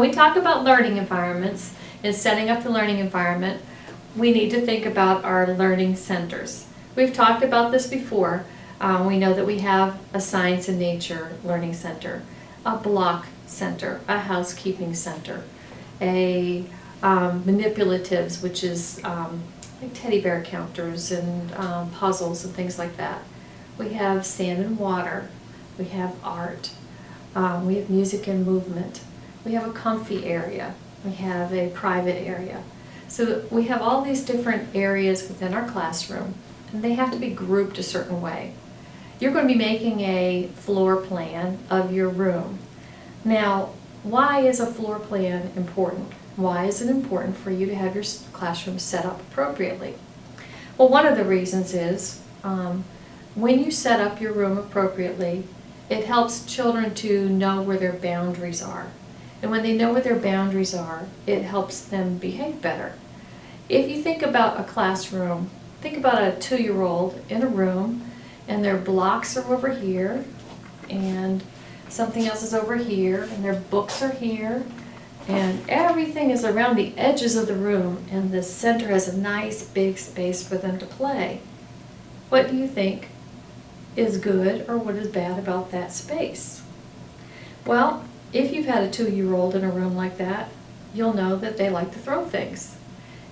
when we talk about learning environments and setting up the learning environment, we need to think about our learning centers. We've talked about this before. We know that we have a science and nature learning center, a block center, a housekeeping center, a manipulatives, which is like teddy bear counters and puzzles and things like that. We have sand and water. We have art. We have music and movement. We have a comfy area. We have a private area. So we have all these different areas within our classroom, and they have to be grouped a certain way. You're going to be making a floor plan of your room. Now, why is a floor plan important? Why is it important for you to have your classroom set up appropriately? Well, one of the reasons is when you set up your room appropriately, it helps children to know where their boundaries are. And when they know where their boundaries are, it helps them behave better. If you think about a classroom, think about a 2-year-old in a room, and their blocks are over here, and something else is over here, and their books are here, and everything is around the edges of the room, and the center has a nice big space for them to play. What do you think is good or what is bad about that space? Well, if you've had a 2-year-old in a room like that, you'll know that they like to throw things,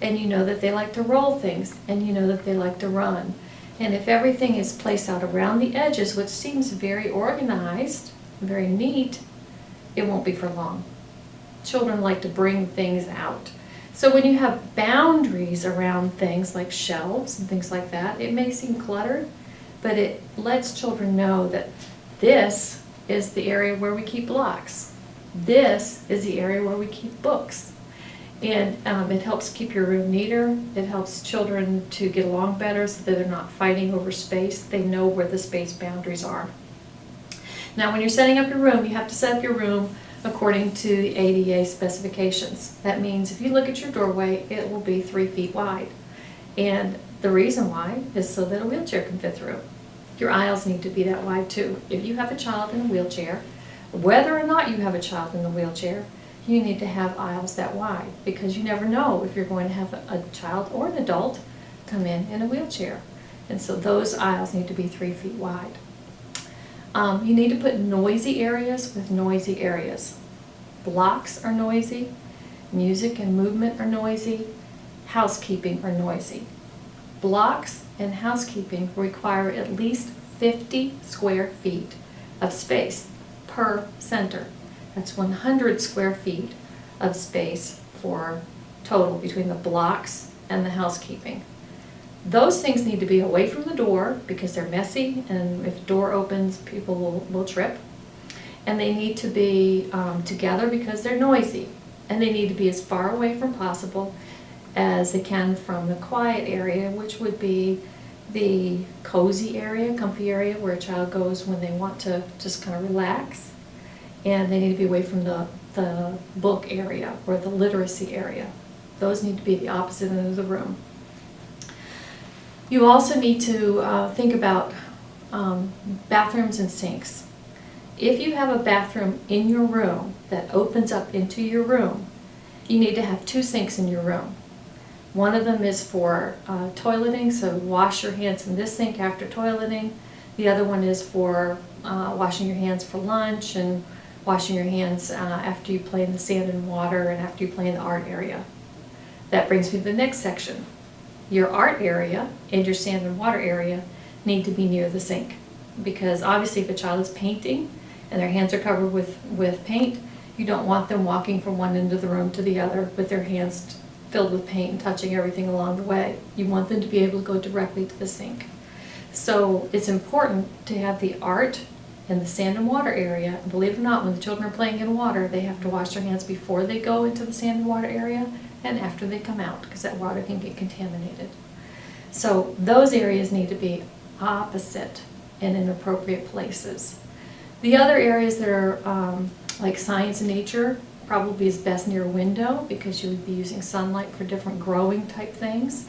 and you know that they like to roll things, and you know that they like to run. And if everything is placed out around the edges, which seems very organized, very neat, it won't be for long. Children like to bring things out. So when you have boundaries around things like shelves and things like that, it may seem cluttered, but it lets children know that this is the area where we keep blocks. This is the area where we keep books. And it helps keep your room neater. It helps children to get along better so that they're not fighting over space. They know where the space boundaries are. Now, when you're setting up your room, you have to set up your room according to the ADA specifications. That means if you look at your doorway, it will be 3 feet wide. And the reason why is so that a wheelchair can fit through. Your aisles need to be that wide too. If you have a child in a wheelchair, whether or not you have a child in a wheelchair, you need to have aisles that wide, because you never know if you're going to have a child or an adult come in a wheelchair. And so those aisles need to be 3 feet wide. You need to put noisy areas with noisy areas. Blocks are noisy, music and movement are noisy, housekeeping are noisy. Blocks and housekeeping require at least 50 square feet of space per center. That's 100 square feet of space for total between the blocks and the housekeeping. Those things need to be away from the door because they're messy, and if the door opens, people will trip. And they need to be together because they're noisy. And they need to be as far away from possible as they can from the quiet area, which would be the cozy area, comfy area, where a child goes when they want to just kind of relax. And they need to be away from the book area or the literacy area. Those need to be the opposite end of the room. You also need to think about bathrooms and sinks. If you have a bathroom in your room that opens up into your room, you need to have 2 sinks in your room. One of them is for toileting, so wash your hands in this sink after toileting. The other one is for washing your hands for lunch and washing your hands after you play in the sand and water and after you play in the art area. That brings me to the next section. Your art area and your sand and water area need to be near the sink, because obviously if a child is painting and their hands are covered with paint, you don't want them walking from one end of the room to the other with their hands filled with paint and touching everything along the way. You want them to be able to go directly to the sink. So it's important to have the art and the sand and water area. And believe it or not, when the children are playing in water, they have to wash their hands before they go into the sand and water area and after they come out, because that water can get contaminated. So those areas need to be opposite and in appropriate places. The other areas that are like science and nature probably is best near a window, because you would be using sunlight for different growing type things.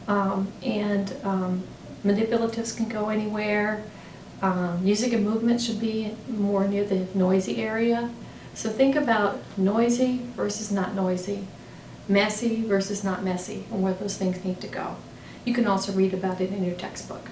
Manipulatives can go anywhere. Music and movement should be more near the noisy area. So think about noisy versus not noisy, messy versus not messy, and where those things need to go. You can also read about it in your textbook.